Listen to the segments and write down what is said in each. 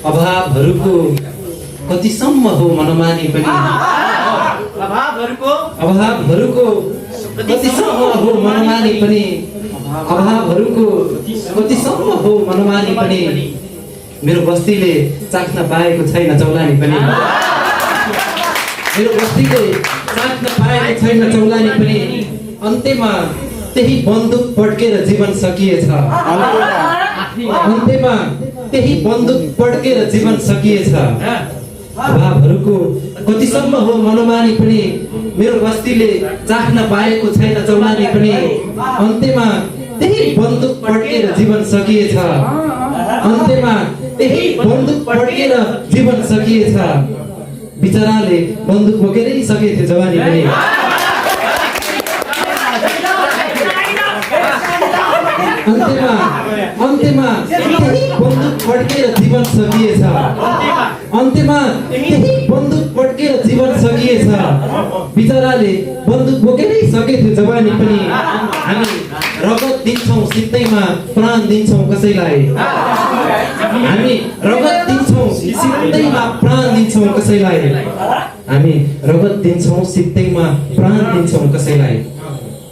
अभावहरूको कतिसम्म हो मनमानी पनि अभावहरूको कतिसम्म हो मनमानी पनि अभावहरूको कतिसम्म हो मनमानी पनि मेरो बस्तीले चाख्न पाएको छैन चौलानी पनि मेरो बस्तीले चाख्न पाएको छैन चौलानी पनि अन्त्यमा त्यही बन्दुक पड्केर जीवन सकिएछ अन्त्यमा त्यही बन्दुक पड्केर जीवन सकिएछ अभावहरूको कतिसम्म हो मनमानी पनि मेरो बस्तीले चाख्न पाएको छैन चौलानी पनि अन्त्यमा त्यही बन्दुक पड्केर जीवन सकिएछ अन्त्यमा त्यही बन्दुक पड्केर जीवन सकिएछ बिचराले बन्दुक बोकेरै सकेथे जवानी पनि अन्त्यमा त्यही बन्दुक पड्केर जीवन सकिएछ अन्त्यमा त्यही बन्दुक पड्केर जीवन सकिएछ बिचराले बन्दुक बोकेरै सकेथे जवानी पनि हामी रगत दिन्छौँ सित्तैमा प्राण दिन्छौँ कसैलाई हामी रगत दिन्छौँ सित्तैमा प्राण दिन्छौँ कसैलाई हामी रगत दिन्छौँ सित्तैमा प्राण दिन्छौँ कसैलाई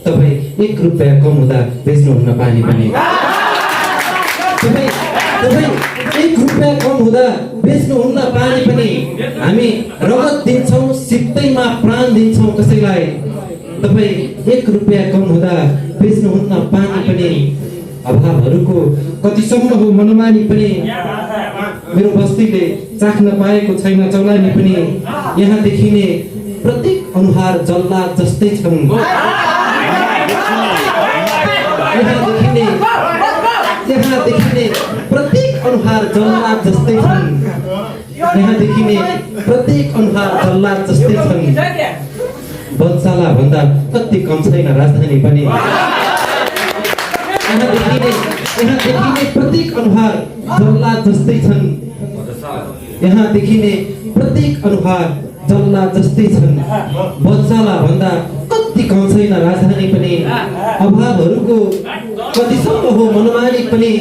तपाईँ 1 रुपैयाँ कम हुँदा बेच्नुहुन्न पानी पनि तपाईँ 1 रुपैयाँ कम हुँदा बेच्नुहुन्न पानी पनि हामी रगत दिन्छौँ सित्तैमा प्राण दिन्छौँ कसैलाई तपाईँ 1 रुपैयाँ कम हुँदा बेच्नुहुन्न पानी पनि अभावहरूको कतिसम्म हो मनमानी पनि मेरो बस्तीले चाख्न पाएको छैन चौलानी पनि यहाँ देखिने प्रत्येक अनुहार जल्लाद जस्तै छन् यहाँ देखिने प्रत्येक अनुहार जल्लाद जस्तै छन् यहाँ देखिने प्रत्येक अनुहार जल्लाद जस्तै छन् बन्साला भन्दा कति कम छैन राजधानी पनि यहाँ देखिने प्रत्येक अनुहार जल्लाद जस्तै छन् यहाँ देखिने प्रत्येक अनुहार जल्लाद जस्तै छन् बन्साला भन्दा कति कम छैन राजधानी पनि अभावहरूको कतिसम्म हो मनमानी पनि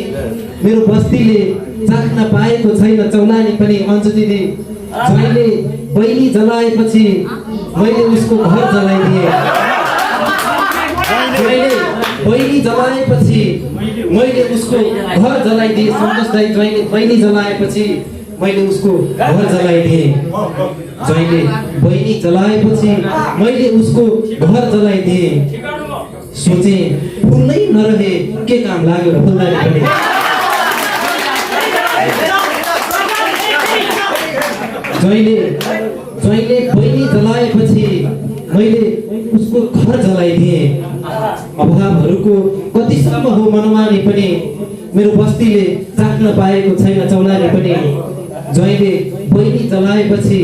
मेरो बस्तीले चाख्न पाएको छैन चौलानी पनि अन्जु दिदी जहिले बहिनी जलाएपछि मैले उसको घर जलाइदिएँ बहिनी जलाएपछि मैले उसको घर जलाइदिएँ सन्तोष दाइ जहिले बहिनी जलाएपछि मैले उसको घर जलाइदिएँ जहिले बहिनी जलाएपछि मैले उसको घर जलाइदिएँ सोचे फुल्नै नरहे के काम लाग्यो र फुल्दानी पनि जहिले बहिनी जलाएपछि मैले उसको घर जलाइदिएँ अभावहरूको कतिसम्म हो मनमानी पनि मेरो बस्तीले चाख्न पाएको छैन चौलानी पनि जहिले बहिनी जलाएपछि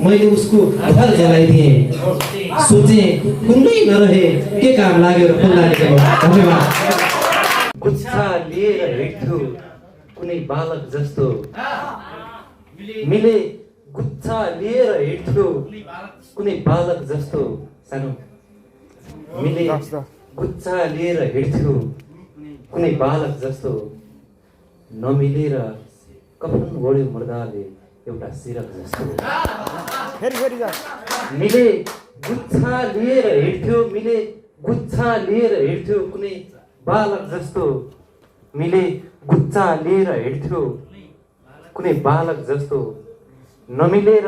मैले उसको घर जलाइदिएँ सोचे कुनै नरहे के काम लाग्यो र फुल्दानी पनि धन्यवाद गुच्छा लिएर हिँड्थ्यो कुनै बालक जस्तो मिले गुच्छा लिएर हिँड्थ्यो कुनै बालक जस्तो सानो मिले गुच्छा लिएर हिँड्थ्यो कुनै बालक जस्तो नमिलेर कफन ओढ्यो मुर्दाले एउटा सिरक जस्तो मिले गुच्छा लिएर हिँड्थ्यो मिले गुच्छा लिएर हिँड्थ्यो कुनै बालक जस्तो मिले गुच्छा लिएर हिँड्थ्यो कुनै बालक जस्तो नमिलेर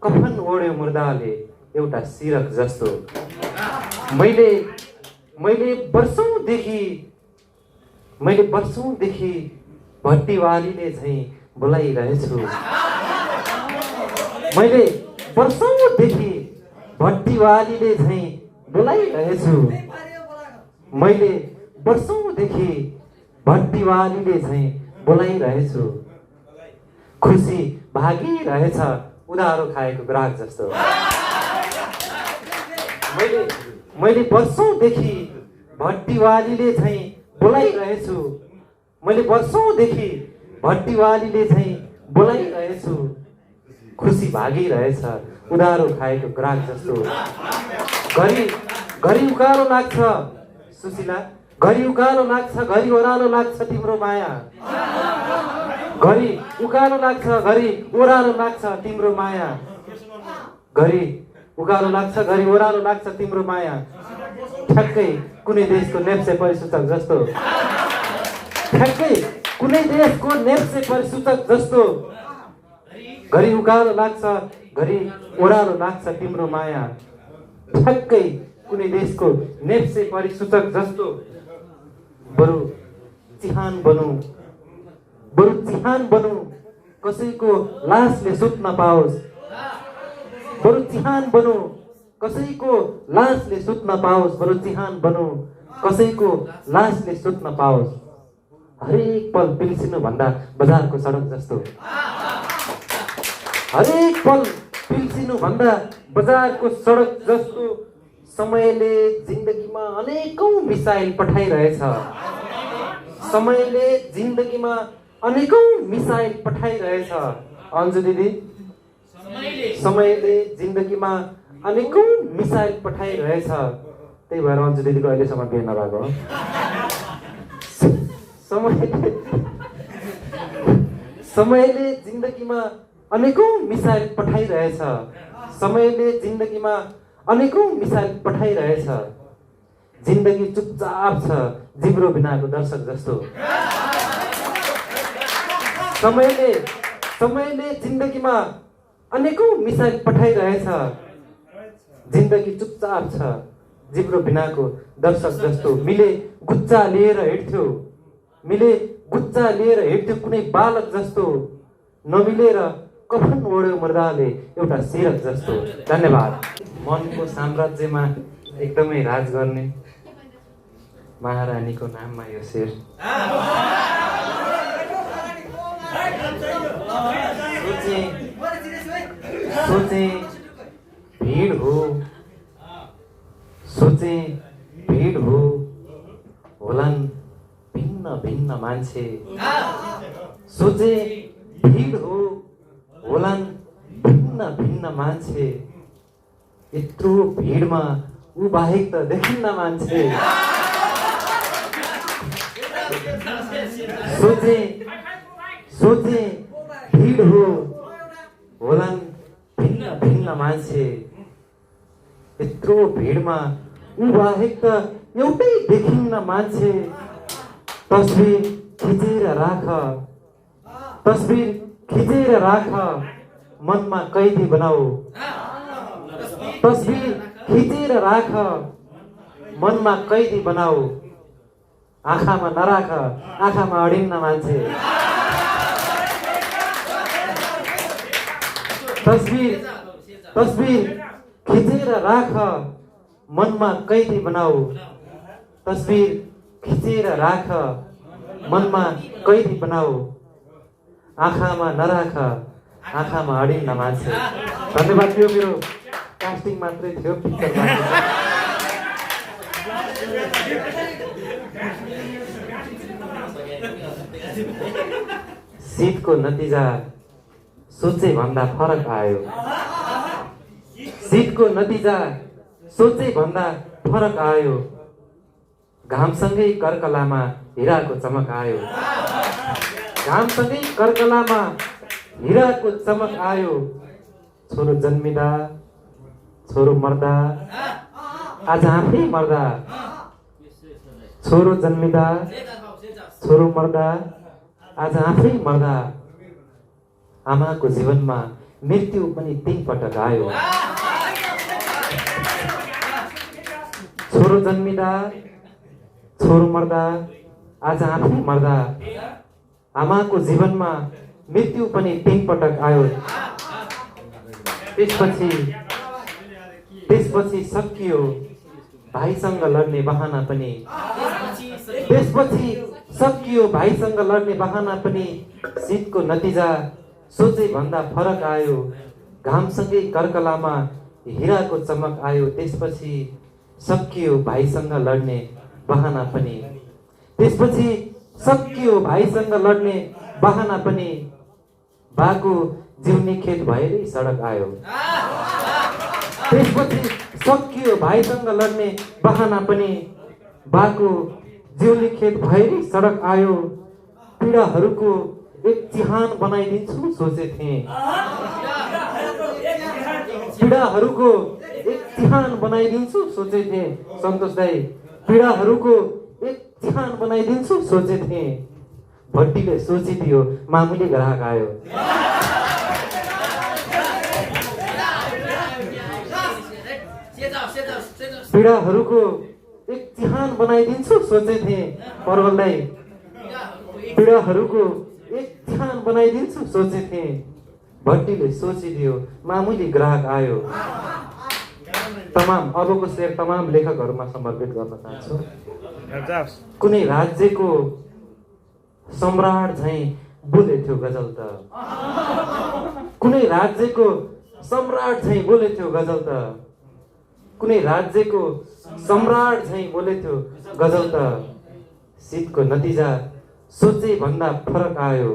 कफन ओढ्यो मुर्दाले एउटा सिरक जस्तो मैले वर्षौंदेखि भट्टीवालीले झैं बोलाइरहेछु मैले वर्षौंदेखि भट्टीवालीले झैं बोलाइरहेछु मैले वर्षौंदेखि भट्टीवालीले झैं बोलाइरहेछु खुसी भागिरहेछ उधारो खाएको ग्राहक जस्तो मैले वर्षौंदेखि भट्टीवालीले झैं बोलाइरहेछु मैले वर्षौंदेखि भट्टीवालीले झैं बोलाइरहेछु खुसी भागिरहेछ उधारो खाएको ग्राहक जस्तो घरि उकालो लाग्छ सुशीला घरि उकालो लाग्छ घरि ओह्रालो लाग्छ तिम्रो माया घरि उकालो लाग्छ घरि ओह्रालो लाग्छ तिम्रो माया घरि उकालो लाग्छ घरि ओह्रालो लाग्छ तिम्रो माया ठ्याक्कै कुनै देशको नेप्से परिसूचक जस्तो ठ्याक्कै कुनै देशको नेप्से परिसूचक जस्तो घरि उकालो लाग्छ घरि ओह्रालो लाग्छ तिम्रो माया ठ्याक्कै कुनै देशको नेप्से परिसूचक जस्तो बरु चिहान बनौँ कसैको लासले सुत्न पाओस् बरु चिहान बनौँ कसैको लासले सुत्न पाओस् बरु चिहान बनौँ कसैको लासले सुत्न पाओस् हरेक पल पिल्सिनु भन्दा बजारको सडक जस्तो हरेक पल पिल्सिनु भन्दा बजारको सडक जस्तो समयले जिन्दगीमा अनेकौं मिसाइल पठाइरहेछ समयले जिन्दगीमा अनेकौं मिसाइल पठाइरहेछ अन्जु दिदी समयले जिन्दगीमा अनेकौं मिसाइल पठाइरहेछ त्यही भएर अन्जु दिदीको अहिलेसम्म बिहे नभएको समयले जिन्दगीमा अनेकौं मिसाइल पठाइरहेछ समयले जिन्दगीमा अनेकौं मिसाइल पठाइरहेछ जिन्दगी चुपचाप छ जिब्रो बिनाको दर्शक जस्तो समयले जिन्दगीमा अनेकौं मिसाइल पठाइरहेछ जिन्दगी चुपचाप छ जिब्रो बिनाको दर्शक जस्तो मिले गुच्चा लिएर हिँड्थ्यो कुनै बालक जस्तो नमिलेर कफन ओढ्यो मर्दाले एउटा सिरक जस्तो धन्यवाद मनको साम्राज्यमा एकदमै राज गर्ने महारानीको नाममा यो शेर सोचे भीड हो होलान् भिन्न भिन्न मान्छे सोचे भीड हो होलान् भिन्न भिन्न मान्छे यत्रो भिडमा ऊ बाहेक त देखिन्न मान्छे सोचे भीड हो होलान् भिन्न भिन्न मान्छे यत्रो भिडमा ऊ बाहेक त एउटै देखिन्न मान्छे तस्बिर खिचेर राख मनमा कैदी बनाऊ तस्बिर खिचेर राख मनमा कैदी बनाऊ आँखामा नराख आँखामा अडिन्न मान्छे तस्बिर खिचेर राख मनमा कैदी बनाऊ तस्बिर खिचेर राख मनमा कैदी बनाऊ आँखामा नराख आँखामा अडिन्न मान्छे धन्यवाद थियो मेरो कास्टिङ मात्रै थियो पिक्चर शीतको नतिजा सोचे भन्दा फरक आयो शीतको नतिजा सोचे भन्दा फरक आयो घामसँगै कर्कलामा हिराको चमक आयो घामसँगै कर्कलामा हिराको चमक आयो छोरो जन्मिदा छोरो मर्दा आज आफै मर्दा छोरो जन्मिदा छोरो मर्दा आज आफै मर्दा आमाको जीवनमा मृत्यु पनि 3 पटक आयो छोरो जन्मिदा छोरो मर्दा आज आफै मर्दा आमाको जीवनमा मृत्यु पनि 3 पटक आयो त्यसपछि सकियो भाइसँग लड्ने बहाना पनि त्यसपछि सकियो भाइसँग लड्ने बहाना पनि शीतको नतिजा सोचे भन्दा फरक आयो घामसँगै कर्कलामा हिराको चमक आयो त्यसपछि सकियो भाइसँग लड्ने बहाना पनि त्यसपछि सकियो भाइसँग लड्ने बहाना पनि बाको जिउनी खेत भएरै सडक आयो त्यसपछि सकियो भाइसँग लड्ने बहाना पनि बाको जिउनी खेत भएरै सडक आयो पीडाहरूको एक चिहान बनाइदिन्छु सोचेथे। पीडाहरूको एक चिहान बनाइदिन्छु सोचेथे। सन्तोष दाई, पीडाहरूको एक चिहान बनाइदिन्छु सोचेथे। भट्टीले सोचिदियो, मामुली ग्राहक आयो। पीडाहरूको एक चिहान बनाइदिन्छु सोचेथे। पर्वल दाई, पीडाहरूको एक चिहान बनाइदिन्छु सोचेथे। भट्टीले सोचिदियो, मामुली ग्राहक आयो। तमाम अबको शेर तमाम लेखकहरूमा समर्पित गर्न चाहन्छु। कुनै राज्यको सम्राट झैं बोलेथ्यो गजल त। कुनै राज्यको सम्राट झैं बोलेथ्यो गजल त। कुनै राज्यको सम्राट झैं बोलेथ्यो गजल त। शीतको नतिजा सोचे भन्दा फरक आयो।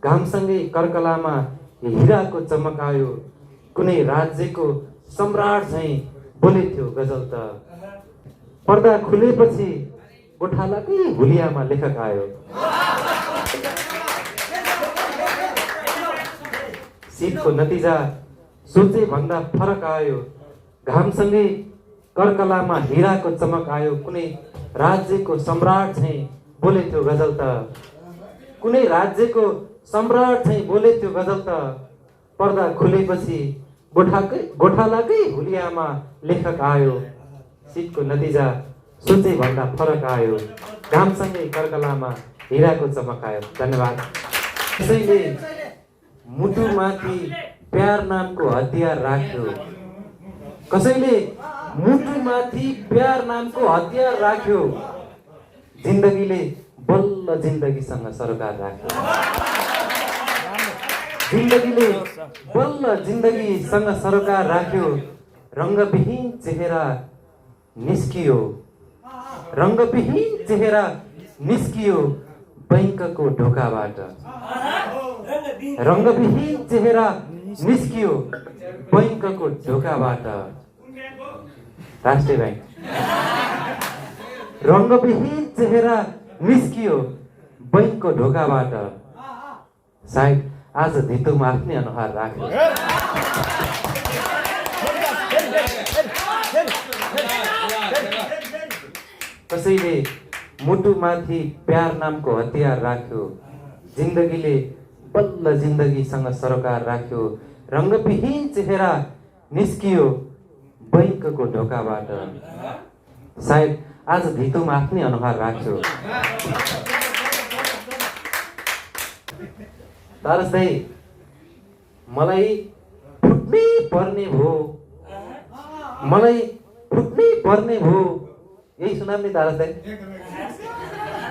घामसँगै कर्कलामा हिराको चमक आयो। कुनै राज्यको सम्राट झैं बोलेथ्यो गजल त। पर्दा खुलेपछि गोठालाकै हुलियामा लेखक आयो। शीतको नतिजा सोचे भन्दा फरक आयो। घामसँगै कर्कलामा हिराको चमक आयो। कुनै राज्यको सम्राट झैं बोलेथ्यो गजल त। कुनै राज्यको सम्राट झैं बोलेथ्यो गजल त। पर्दा खुलेपछि गोठालाकै हुलियामा लेखक आयो। शीतको नतिजा सोचे भन्दा फरक आयो। घामसँगै कर्कलामा हिराको चमक आयो। धन्यवाद। कसैले मुटुमाथि प्यार नामको हतियार राख्यो। कसैले मुटुमाथि प्यार नामको हतियार राख्यो। जिन्दगीले बल्ल जिन्दगीसँग सरोकार राख्यो। जिन्दगीले बल्ल जिन्दगीसँग सरोकार राख्यो। रङ्गविहीन चेहरा निस्कियो। रङ्गविहीन चेहरा निस्कियो बैंकको ढोकाबाट। रङ्गविहीन चेहरा निस्कियो बैंकको ढोकाबाट। राष्ट्रिय बैंक। रङ्गविहीन चेहरा निस्कियो बैंकको ढोकाबाट। सायद आज धितोमा आफ्नै अनुहार राख्यो। कसैले मुटुमाथि प्यार नामको हतियार राख्यो। जिन्दगीले बल्ल जिन्दगीसँग सरोकार राख्यो। रङ्गविहीन चेहरा निस्कियो बैंकको ढोकाबाट। सायद आज धितोमा आफ्नै अनुहार राख्यो। तारस दाई, मलाई फुट्नै पर्ने भो। मलाई फुट्नै पर्ने भो। यही सुनाम नि तारस दाई।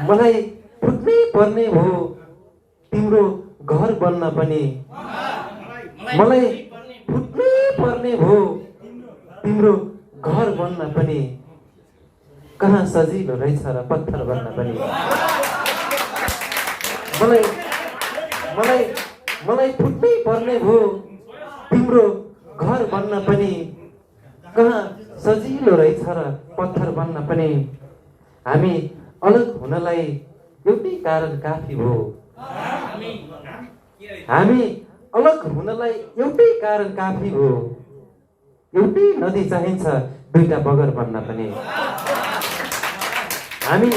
मलाई फुट्नै पर्ने भो तिम्रो घर बन्न पनि। मलाई फुट्नै पर्ने भो तिम्रो घर बन्न पनि। कहाँ सजिलो रहेछ र पत्थर बन्न पनि। मलाई मलाई मलाई फुट्नै पर्ने भो तिम्रो घर बन्न पनि। कहाँ सजिलो रहेछ र पत्थर बन्न पनि। हामी अलग हुनलाई एउटै कारण काफी भो। हामी अलग हुनलाई एउटै कारण काफी भो। एउटै नदी चाहिन्छ दुईटा बगर बन्न पनि। हामी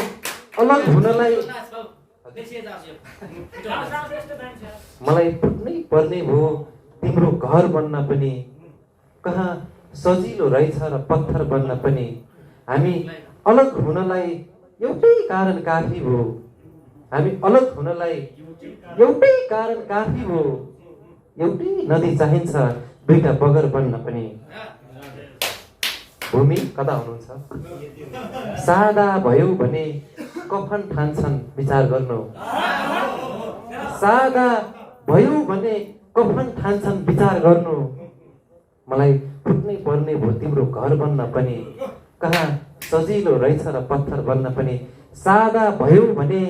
अलग हुनलाई मलाई फुट्नै पर्ने भो तिम्रो घर बन्न पनि। कहाँ सजिलो रहेछ र पत्थर बन्न पनि। हामी अलग हुनलाई एउटै कारण काफी भो। हामी अलग हुनलाई एउटै कारण काफी भो। एउटै नदी चाहिन्छ दुईटा बगर बन्न पनि। भूमि कता हुनुहुन्छ? सादा भयो भने कफन ठान्छन् विचार गर्नु। सादा भयो भने कफन ठान्छन् विचार गर्नु। मलाई फुट्नै पर्ने भो तिम्रो घर बन्न पनि। कहाँ सजिलो रहेछ र पत्थर बन्न पनि। सादा भयो भने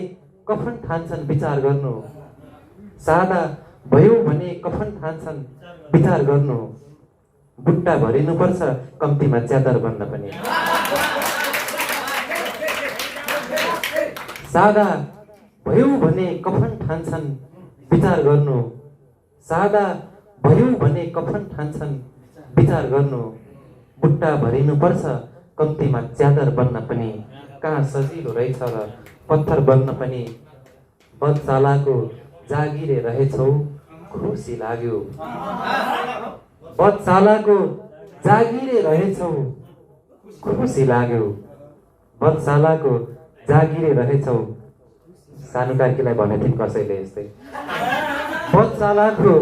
कफन ठान्छन् विचार गर्नु। सादा भयो भने कफन ठान्छन् विचार गर्नु। बुट्टा भरिनुपर्छ कम्तीमा च्यादर बन्न पनि। सादा भयो भने कफन ठान्छन् विचार गर्नु, सादा भयो भने कफन ठान्छन् विचार गर्नु, बुट्टा भरिनु पर्छ कम्तीमा च्यादर बन्न पनि, कहाँ सजिलो रहेछ र पत्थर बन्न पनि, बदचालाको जागिरे रहेछौ खुसी लाग्यो, बदचालाको जागिरे रहेछौ खुसी लाग्यो, बदचालाको जागिरे रहेछौ। सानो कार्कीलाई भनेको थिइन् कसैले यस्तै, बदचालाको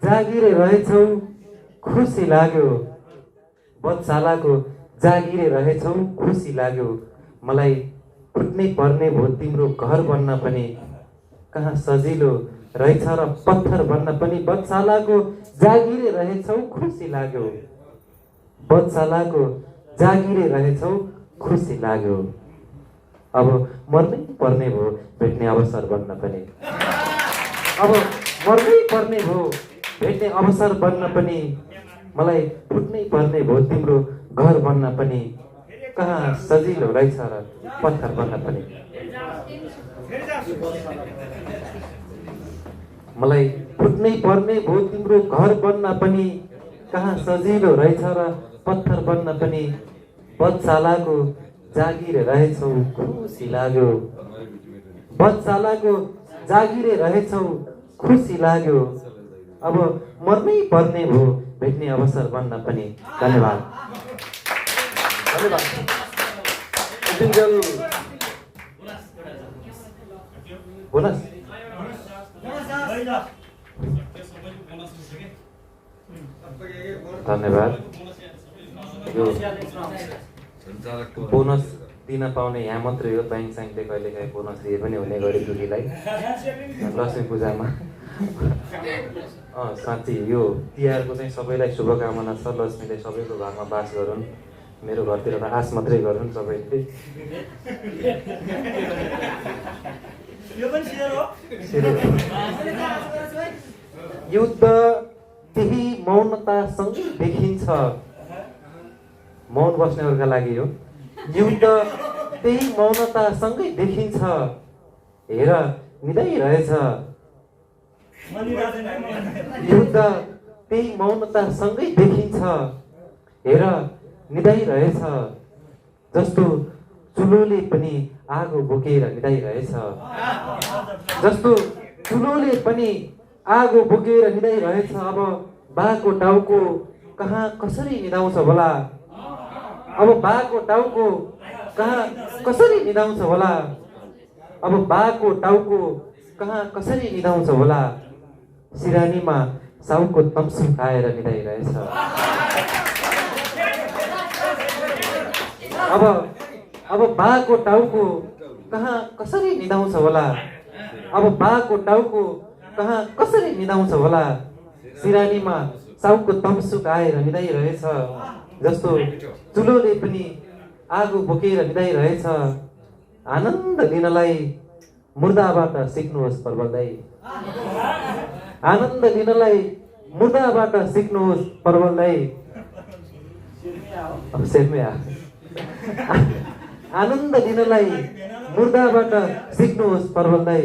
जागिरे रहेछौ खुसी लाग्यो, बदचालाको जागिरे रहेछौ खुसी लाग्यो, मलाई फुट्नै पर्ने भो तिम्रो घर बन्न पनि, कहाँ सजिलो रहेछ र पत्थर बन्न पनि, बदचालाको जागिरे रहेछौ खुसी लाग्यो, बदचालाको जागिरे रहेछौ खुसी लाग्यो। अब मर्नै पर्ने भो भेट्ने अवसर बन्न पनि, अब मर्नै पर्ने भो भेट्ने अवसर बन्न पनि, मलाई फुट्नै पर्ने भो तिम्रो घर बन्न पनि, कहाँ सजिलो रहेछ र पत्थर बन्न पनि, मलाई फुट्नै पर्ने भो तिम्रो घर बन्न पनि, कहाँ सजिलो रहेछ र पत्थर बन्न पनि, बदचालाको जागिरे रहेछौ खुसी लाग्यो, बदचालाको जागिरे रहेछौ खुसी लाग्यो। अब मर्नै पर्ने भो भेट्ने अवसर बन्न पनि। धन्यवाद। धन्यवाद। बोनस धन्यवाद। बोनस दिन पाउने यहाँ मात्रै हो, ब्याङ्क स्याङ्कले कहिले काहीँ बोनस दिए पनि हुने गरी दुखीलाई लक्ष्मी पूजामा। साँच्ची यो तिहारको चाहिँ सबैलाई शुभकामना छ। लक्ष्मीले सबैको घरमा बास गरून्, मेरो घरतिर त आश मात्रै गरून् सबैले। युद्ध त्यही मौनतासँगै देखिन्छ, मौन बस्नेहरूका लागि हो। युद्ध त्यही मौनतासँगै देखिन्छ, हेर निदाइरहेछ, युद्ध त्यही मौनतासँगै देखिन्छ, हेर निदाइरहेछ, जस्तो चुलोले पनि आगो बोकेर निदाइरहेछ, जस्तो चुलोले पनि आगो बोकेर निदाइरहेछ। अब बाको टाउको कहाँ कसरी निदाउँछ होला, अब बाको टाउको कहाँ कसरी निदाउँछ होला, अब बाको टाउको कहाँ कसरी निदाउँछ होला, सिरानीमा साउको तम्सु खाएर निदाइरहेछ। अब बाको टाउको कहाँ कसरी निदाउँछ होला, अब बाको टाउको कहाँ कसरी निदाउँछ होला, सिरानीमा साउको तम्सुक आएर निदाइरहेछ, जस्तो चुलोले पनि आगो बोकेर निदाइरहेछ। आनन्द लिनलाई मुर्दाबाट सिक्नुहोस् पर्वत दाइ, आनन्द लिनलाई मुर्दाबाट सिक्नुहोस् पर्वत दाइ। आनन्द लिनलाई मुर्दाबाट सिक्नुहोस् पर्वत दाइ।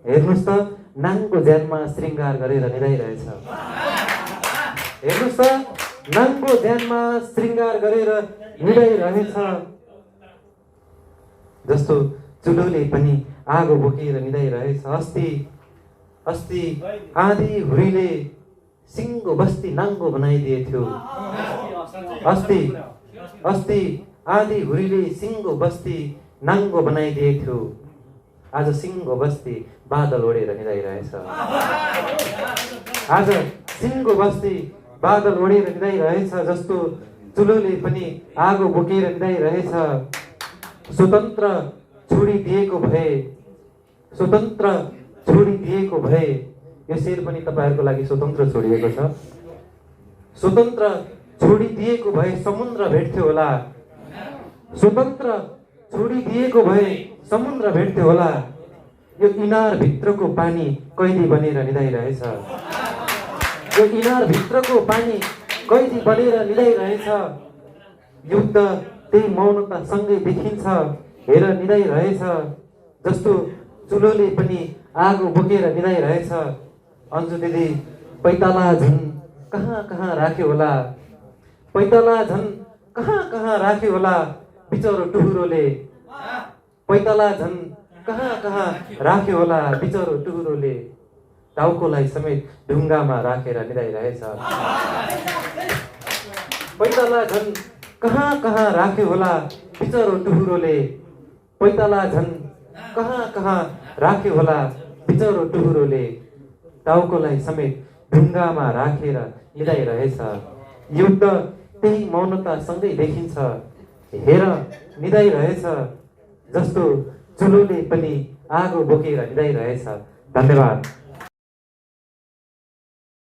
हेर्नुहोस् त नाङको ज्यानमा श्रृङ्गार गरेर निदाइरहेछ, हेर्नुहोस् त नाङको ज्यानमा श्रृङ्गार गरेर निदाइरहेछ, जस्तो चुलोले पनि आगो बोकेर निदाइरहेछ। अस्ति आँधी हुरीले सिङ्गो बस्ती नाङ्गो बनाइदिएथ्यो, अस्ति आँधी हुरीले सिङ्गो बस्ती नाङ्गो बनाइदिएथ्यो, आज सिङ्गो बस्ती बादल ओढेर निदाइरहेछ, आज सिङ्गो बस्ती बादल ओढेर निदाइरहेछ, जस्तो चुलोले पनि आगो बोकेर निदाइरहेछ। स्वतन्त्र छोडिदिएको भए, स्वतन्त्र छोडिदिएको भए, यो शेर पनि तपाईँहरूको लागि स्वतन्त्र छोडिएको छ। स्वतन्त्र छोडिदिएको भए समुद्र भेट्थ्यो होला, स्वतन्त्र छोडिदिएको भए समुद्र भेट्थ्यो होला, यो इनार भित्रको पानी कैदी बनेर निदाइरहेछ, यो इनार भित्रको पानी कैदी बनेर निदाइरहेछ। युद्ध त्यही मौनतासँगै देखिन्छ, हेर निदाइरहेछ, जस्तो चुलोले पनि आगो बोकेर निदाइरहेछ। अन्जु दिदी पैताला झन् कहाँ कहाँ राख्यो होला, पैताला झन् कहाँ कहाँ राख्यो होला बिचरो टुहुरोले, पैताला झन् कहाँ कहाँ राख्यो होला बिचरो टुहुरोले, टाउकोलाई समेत ढुङ्गामा राखेर निदाइरहेछ। पैताला झन् कहाँ कहाँ राख्यो होला बिचरो टुहुरोले, पैताला झन् कहाँ कहाँ राख्यो होला बिचरो टुहुरोले, टाउकोलाई समेत ढुङ्गामा राखेर निदाइरहेछ। युद्ध त्यही मौनतासँगै देखिन्छ, हेर निदाइरहेछ जस्तो चुलोले पनि आगो बोकेर निदाइरहेछ। धन्यवाद।